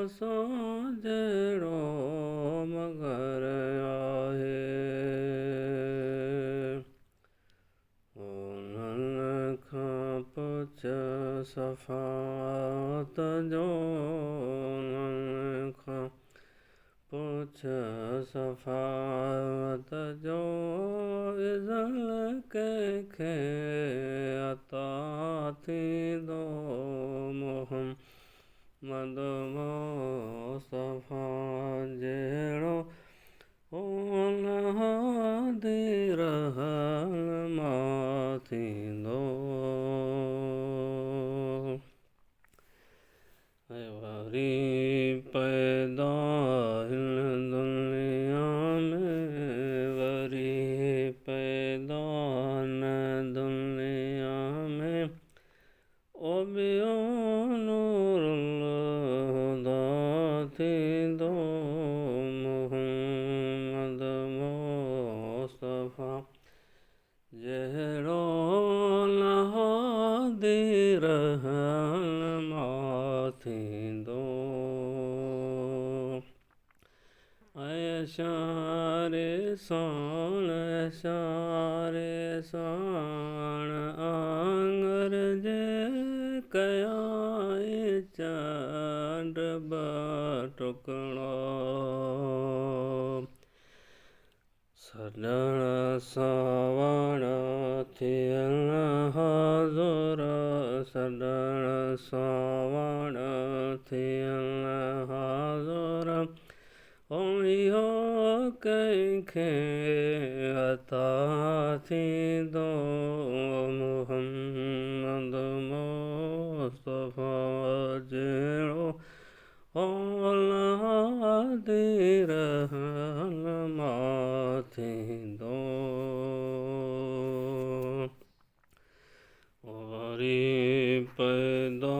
सां जहिड़ो मगर आहे। उन्हनि खां पुछ सफ़ात जो, उन्हनि खां पुछ सफ़ात जो, इज़ल कंहिंखे अता थींदो मुहम्मद मुस्तफ़ा जहिड़ो हादी रहनुमा थींदो। वरी पैदा हिन दुनिया में, वरी पैदा हिन दुनिया में, ओ ॿियो नूरुल हुदा थींदो मुहम्मद मुस्तफ़ा जहिड़ो हादी रहनुमा थींदो। ऐशारे साण, ऐशारे साण आंगर जे कयाई चंड ॿ टुकड़ा, सॼण सावण थियल हाज़ुर, सॼण सावण थियल हाज़ुर, इहो कंहिंखे अता थींदो मुहम्मद मुस्तफ़ा जहिड़ो हादी रहनुमा थींदो। वरी पैदा